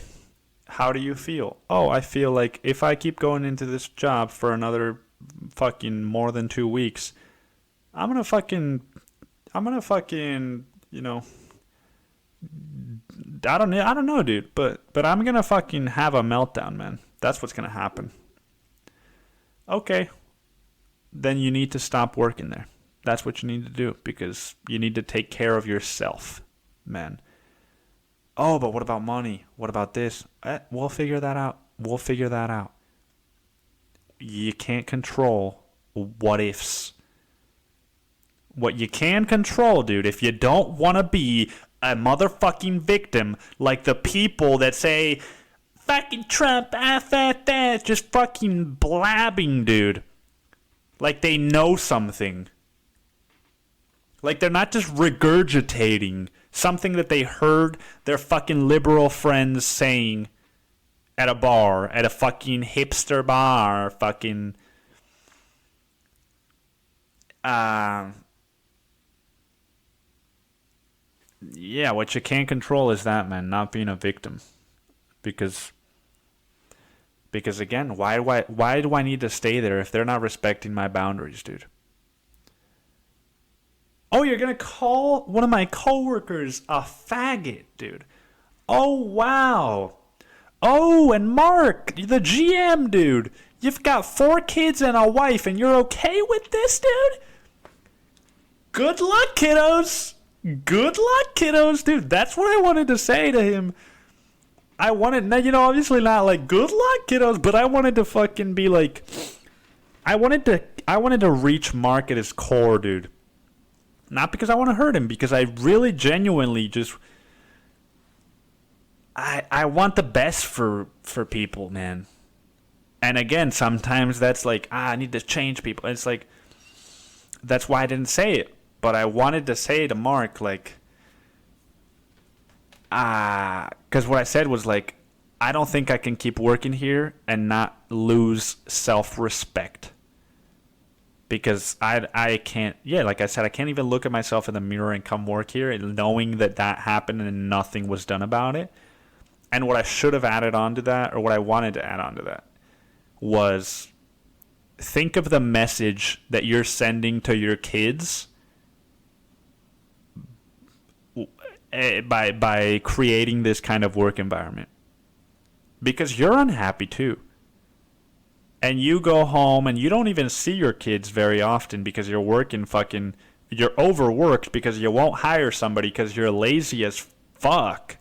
how do you feel? Oh, I feel like if I keep going into this job for another fucking more than 2 weeks, I'm gonna fucking, I don't know, dude, but I'm gonna fucking have a meltdown, man. That's what's gonna happen. Okay, then you need to stop working there. That's what you need to do because you need to take care of yourself, man. Oh, but what about money? What about this? We'll figure that out. You can't control what ifs. What you can control, dude, if you don't want to be a motherfucking victim like the people that say, fucking Trump, that, just fucking blabbing, dude. Like they know something. Like they're not just regurgitating something that they heard their fucking liberal friends saying at a bar, at a fucking hipster bar, fucking yeah, what you can't control is that, man, not being a victim. Because again, why do I need to stay there if they're not respecting my boundaries, dude? Oh, you're gonna call one of my coworkers a faggot, dude. Oh, wow. Oh, and Mark, the GM, dude. You've got 4 kids and a wife, and you're okay with this, dude? Good luck, kiddos. Good luck, kiddos, dude. That's what I wanted to say to him. I wanted, obviously not like good luck, kiddos, but I wanted to fucking be like, I wanted to reach Mark at his core, dude. Not because I want to hurt him, because I really genuinely just, I want the best for people, man. And again, sometimes that's like, I need to change people. It's like, that's why I didn't say it. But I wanted to say to Mark, like, because what I said was like, I don't think I can keep working here and not lose self-respect. Because I can't, like I said, I can't even look at myself in the mirror and come work here and knowing that happened and nothing was done about it. And what I should have added on to that, or what I wanted to add on to that, was think of the message that you're sending to your kids by creating this kind of work environment. Because you're unhappy too. And you go home and you don't even see your kids very often because you're you're overworked because you won't hire somebody because you're lazy as fuck.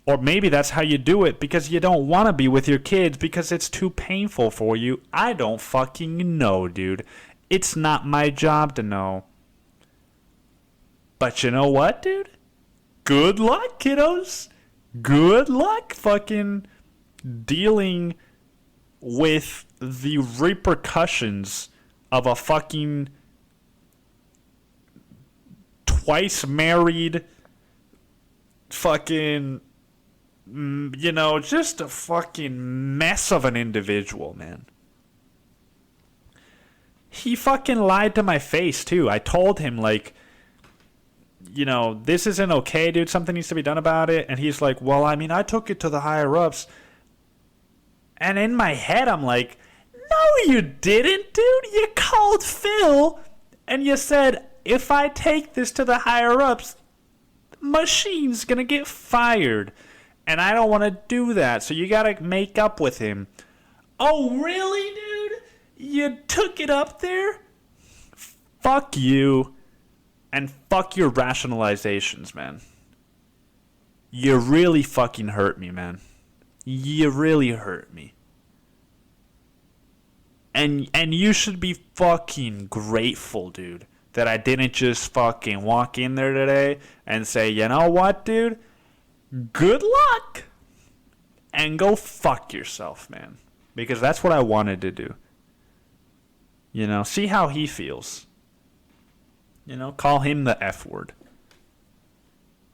Or maybe that's how you do it because you don't want to be with your kids because it's too painful for you. I don't fucking know, dude. It's not my job to know. But you know what, dude? Good luck, kiddos. Good luck fucking dealing with the repercussions of a fucking twice married fucking, just a fucking mess of an individual, man. He fucking lied to my face, too. I told him, like, this isn't okay, dude. Something needs to be done about it. And he's like, well, I mean, I took it to the higher-ups. And in my head, I'm like, no, you didn't, dude. You called Phil, and you said, if I take this to the higher-ups, machine's going to get fired. And I don't want to do that, so you got to make up with him. Oh, really, dude? You took it up there? Fuck you. And fuck your rationalizations, man. You really fucking hurt me, man. You really hurt me. And you should be fucking grateful, dude, that I didn't just fucking walk in there today and say, you know what, dude? Good luck. And go fuck yourself, man. Because that's what I wanted to do. See how he feels. Call him the F word.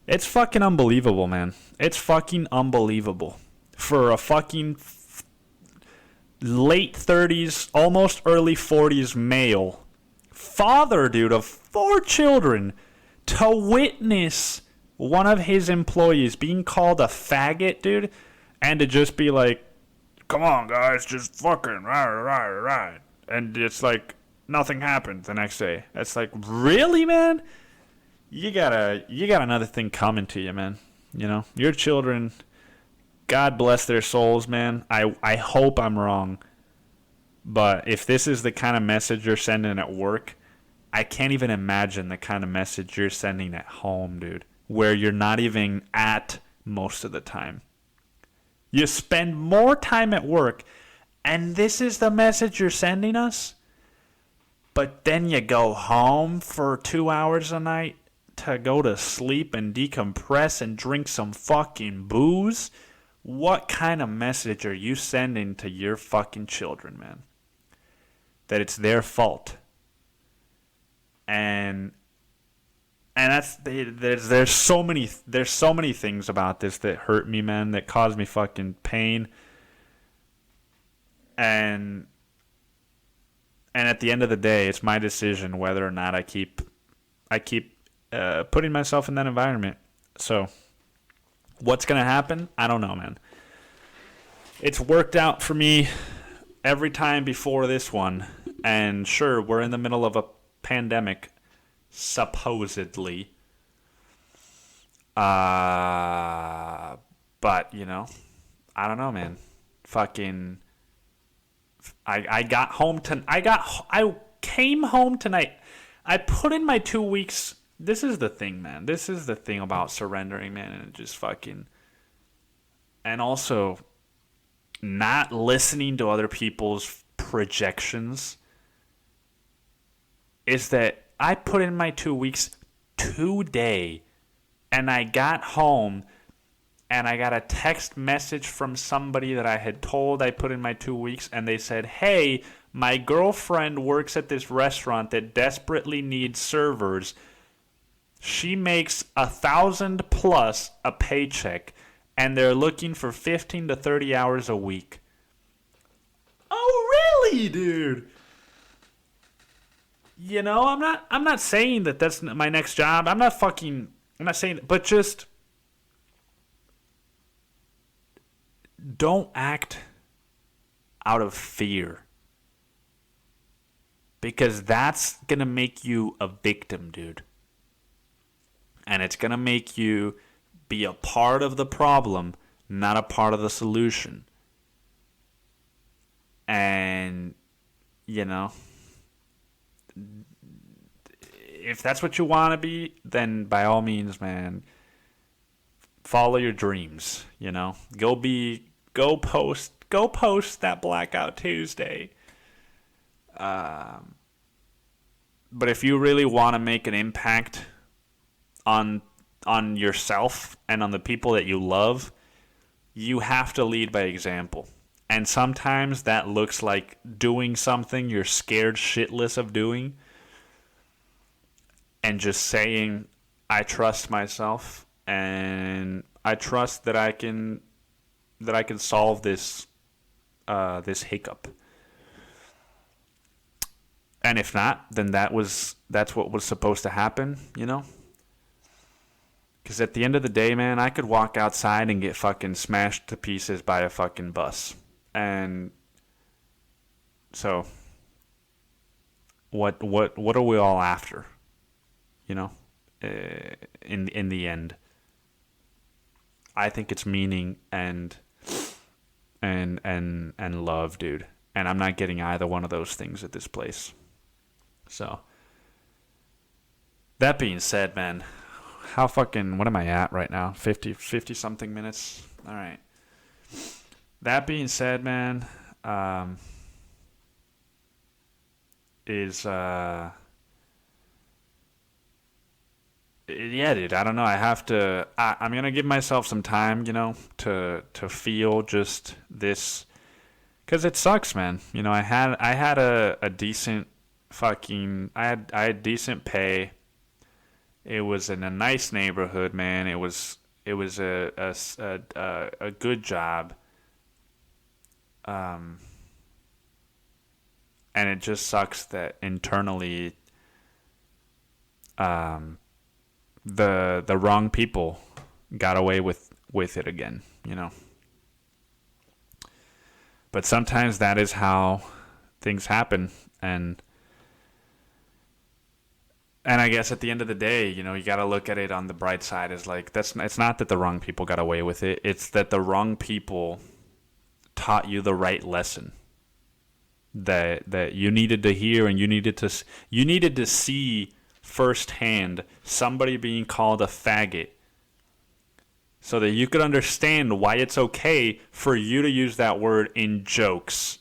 It's fucking unbelievable, man. It's fucking unbelievable. For a fucking late 30s, almost early 40s male, father, dude, of 4 children, to witness one of his employees being called a faggot, dude, and to just be like, come on, guys, just fucking right. And it's like, nothing happened the next day. It's like, really, man? You got another thing coming to you, man. Your children, God bless their souls, man. I hope I'm wrong. But if this is the kind of message you're sending at work, I can't even imagine the kind of message you're sending at home, dude, where you're not even at most of the time. You spend more time at work, and this is the message you're sending us? But then you go home for 2 hours a night to go to sleep and decompress and drink some fucking booze? What kind of message are you sending to your fucking children, man? That it's their fault. And And there's so many things about this that hurt me, man, that cause me fucking pain. And at the end of the day, it's my decision whether or not I keep putting myself in that environment. So what's gonna happen? I don't know, man. It's worked out for me every time before this one. And sure, we're in the middle of a pandemic, supposedly. But, you know, I don't know, man. Fucking, I came home tonight. I put in my 2 weeks. This is the thing, man. This is the thing about surrendering, man. And just fucking, and also not listening to other people's projections, is that I put in my 2 weeks today, and I got home and I got a text message from somebody that I had told I put in my 2 weeks, and they said, hey, my girlfriend works at this restaurant that desperately needs servers. She makes 1,000 plus a paycheck, and they're looking for 15 to 30 hours a week. Oh, really, dude? You know, I'm not saying that that's my next job. I'm not saying that, but just don't act out of fear. Because that's going to make you a victim, dude. And it's going to make you be a part of the problem, not a part of the solution. And, you know, if that's what you want to be, then by all means, man, follow your dreams, you know. Go post that Blackout Tuesday. But if you really want to make an impact on yourself and on the people that you love, you have to lead by example. And sometimes that looks like doing something you're scared shitless of doing, and just saying, I trust myself and I trust that I can solve this hiccup. And if not, then that's what was supposed to happen, you know? Because at the end of the day, man, I could walk outside and get fucking smashed to pieces by a fucking bus. And so, what are we all after? You know, in the end, I think it's meaning and love, dude. And I'm not getting either one of those things at this place. So, that being said, man, what am I at right now? 50 something minutes? All right. That being said, man, yeah, dude, I don't know. I'm going to give myself some time, you know, to feel just this, cuz it sucks, man. You know, I had a decent I had decent pay. It was in a nice neighborhood, man. It was a good job. And it just sucks that internally the wrong people got away with it again, you know. But sometimes that is how things happen, and I guess at the end of the day, you know, you got to look at it on the bright side as like, it's not that the wrong people got away with it. It's that the wrong people taught you the right lesson that you needed to hear, and you needed to see firsthand somebody being called a faggot, so that you could understand why it's okay for you to use that word in jokes,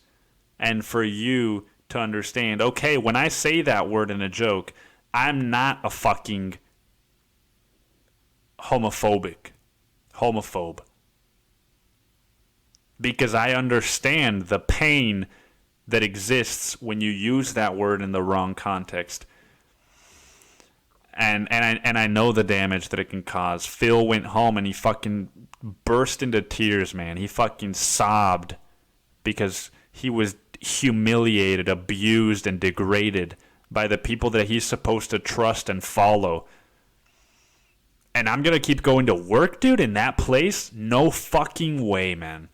and for you to understand, okay, when I say that word in a joke, I'm not a fucking homophobe. Because I understand the pain that exists when you use that word in the wrong context. And I know the damage that it can cause. Phil went home and he fucking burst into tears, man. He fucking sobbed because he was humiliated, abused, and degraded by the people that he's supposed to trust and follow. And I'm going to keep going to work, dude, in that place? No fucking way, man.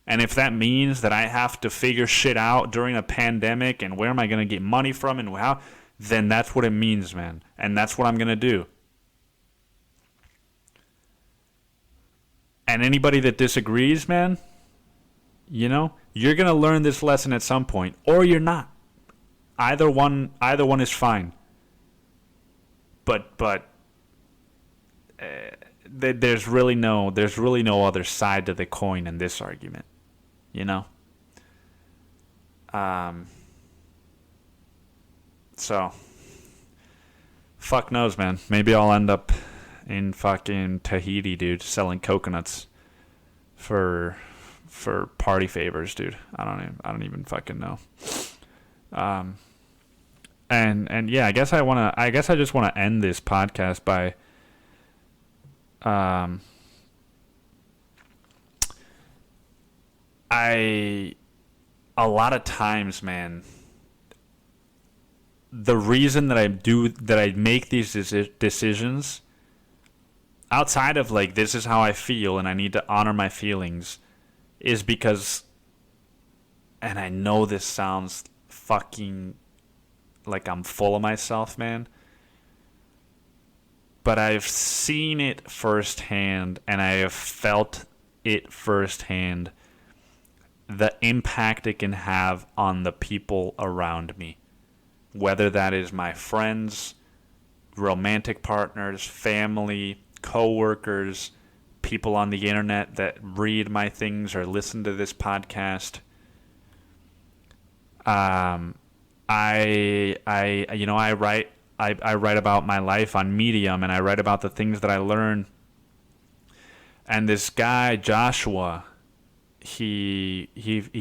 And if that means that I have to figure shit out during a pandemic and where am I going to get money from and how, then that's what it means, man. And that's what I'm going to do. And anybody that disagrees, man, you know, you're going to learn this lesson at some point, or you're not. Either one is fine. But there's really no other side to the coin in this argument, you know. So fuck knows, man. Maybe I'll end up in fucking Tahiti, dude, selling coconuts for party favors, dude. I don't even fucking know. And yeah, I guess I just wanna end this podcast by a lot of times, man, the reason that I make these decisions outside of like this is how I feel and I need to honor my feelings is because, and I know this sounds fucking like I'm full of myself, man, but I've seen it firsthand and I have felt it firsthand, the impact it can have on the people around me. Whether that is my friends, romantic partners, family, coworkers, people on the internet that read my things or listen to this podcast. I write about my life on Medium, and I write about the things that I learn. And this guy Joshua, he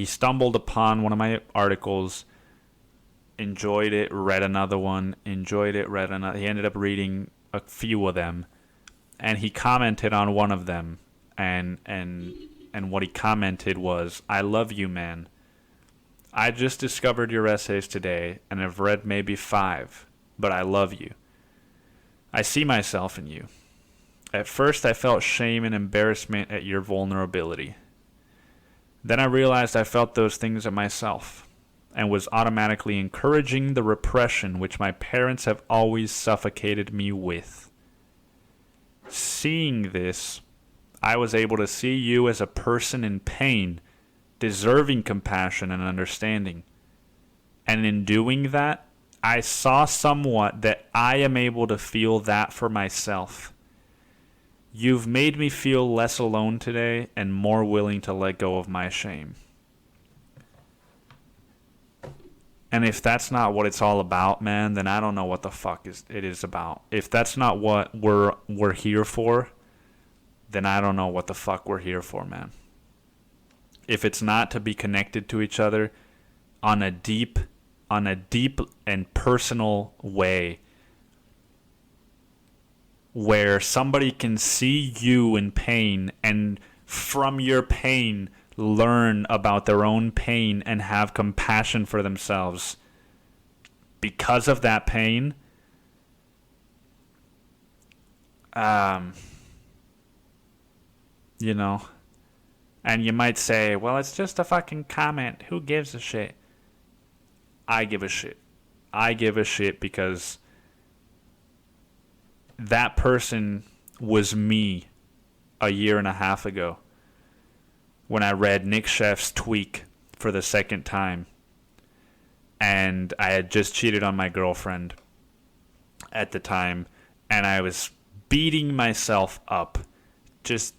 stumbled upon one of my articles, enjoyed it, read another one, enjoyed it, read another. He ended up reading a few of them, and he commented on one of them, and what he commented was, "I love you, man. I just discovered your essays today, and I've read maybe 5, but I love you. I see myself in you. At first I felt shame and embarrassment at your vulnerability. Then I realized I felt those things at myself, and was automatically encouraging the repression which my parents have always suffocated me with. Seeing this, I was able to see you as a person in pain, deserving compassion and understanding. And in doing that, I saw somewhat that I am able to feel that for myself. You've made me feel less alone today and more willing to let go of my shame." And if that's not what it's all about, man, then I don't know what the fuck it is about. If that's not what we're here for, then I don't know what the fuck we're here for, man. If it's not to be connected to each other on a deep and personal way, where somebody can see you in pain and from your pain learn about their own pain and have compassion for themselves because of that pain, you know, and you might say, well, it's just a fucking comment. Who gives a shit? I give a shit. I give a shit because that person was me a year and a half ago when I read Nick Sheff's Tweak for the second time. And I had just cheated on my girlfriend at the time, and I was beating myself up. Just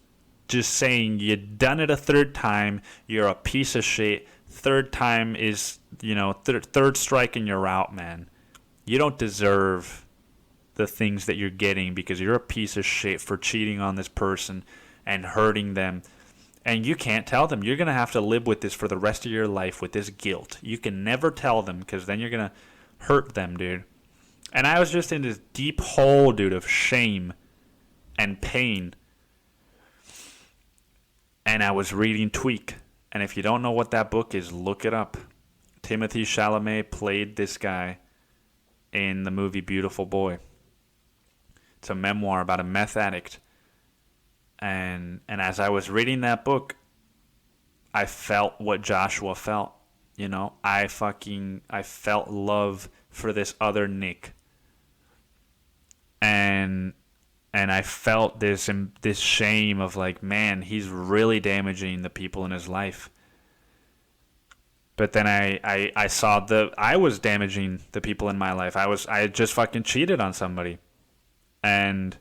saying, you done it a third time, you're a piece of shit. Third time is, third strike and you're out, man. You don't deserve the things that you're getting because you're a piece of shit for cheating on this person and hurting them. And you can't tell them. You're going to have to live with this for the rest of your life, with this guilt. You can never tell them because then you're going to hurt them, dude. And I was just in this deep hole, dude, of shame and pain. And I was reading Tweak. And if you don't know what that book is, look it up. Timothée Chalamet played this guy in the movie Beautiful Boy. It's a memoir about a meth addict. And as I was reading that book, I felt what Joshua felt. You know, I felt love for this other Nick. And I felt this shame of like, man, he's really damaging the people in his life. But then I saw I was damaging the people in my life. I had just fucking cheated on somebody. And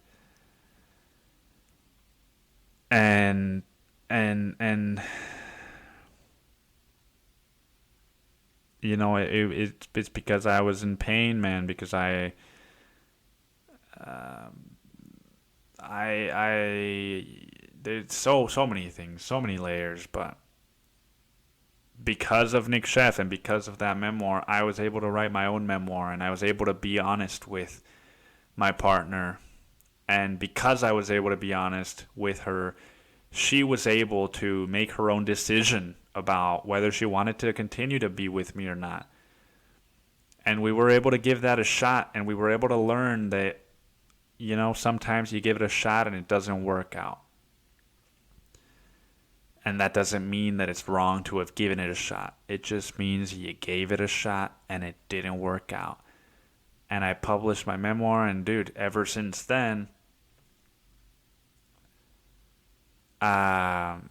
you know, it's because I was in pain, man, because there's so many things, so many layers, but because of Nick Sheff and because of that memoir, I was able to write my own memoir, and I was able to be honest with my partner. And because I was able to be honest with her, she was able to make her own decision about whether she wanted to continue to be with me or not. And we were able to give that a shot, and we were able to learn that, you know, sometimes you give it a shot and it doesn't work out. And that doesn't mean that it's wrong to have given it a shot. It just means you gave it a shot and it didn't work out. And I published my memoir, and dude, ever since then, I've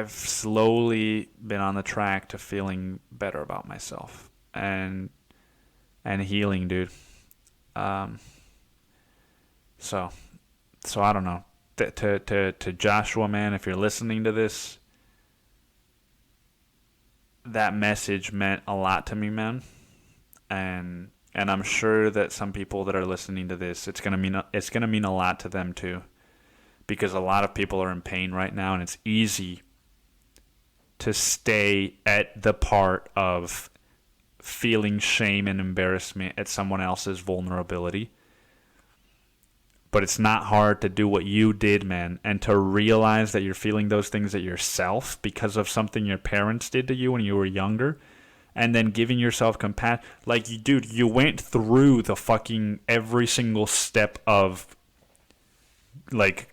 slowly been on the track to feeling better about myself and healing, dude. So I don't know. To Joshua, man, if you're listening to this, that message meant a lot to me, man. And I'm sure that some people that are listening to this, it's gonna mean a lot to them too, because a lot of people are in pain right now, and it's easy to stay at the part of feeling shame and embarrassment at someone else's vulnerability. But it's not hard to do what you did, man, and to realize that you're feeling those things at yourself because of something your parents did to you when you were younger, and then giving yourself compassion. Like, dude, you went through the fucking every single step of like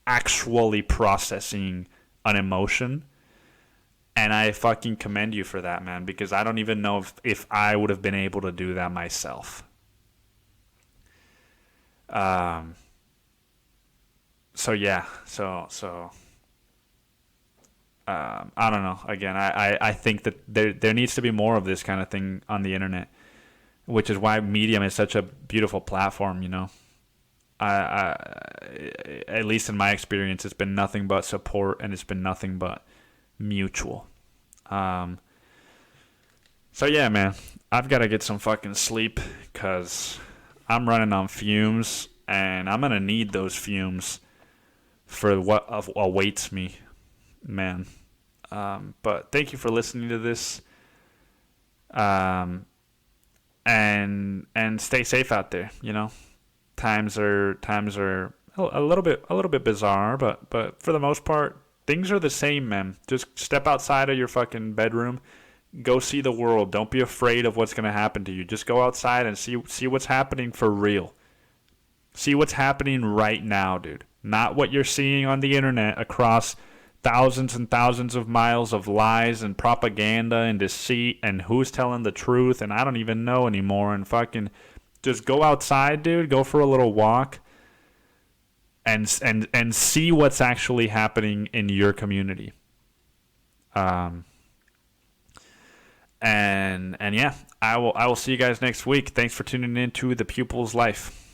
actually processing an emotion, and I fucking commend you for that, man, because I don't even know if I would have been able to do that myself. So yeah, I don't know. Again, I think that there needs to be more of this kind of thing on the internet, which is why Medium is such a beautiful platform, you know. I at least in my experience, it's been nothing but support, and it's been nothing but mutual. So yeah, man, I've got to get some fucking sleep, because I'm running on fumes, and I'm going to need those fumes for what awaits me, man. But thank you for listening to this. And stay safe out there, you know. Times are a little bit bizarre, but for the most part, things are the same, man. Just step outside of your fucking bedroom. Go see the world. Don't be afraid of what's going to happen to you. Just go outside and see what's happening for real. See what's happening right now, dude. Not what you're seeing on the internet across thousands and thousands of miles of lies and propaganda and deceit and who's telling the truth, and I don't even know anymore. And fucking just go outside, dude. Go for a little walk and see what's actually happening in your community. And yeah, I will see you guys next week. Thanks for tuning in to The Pupil's Life.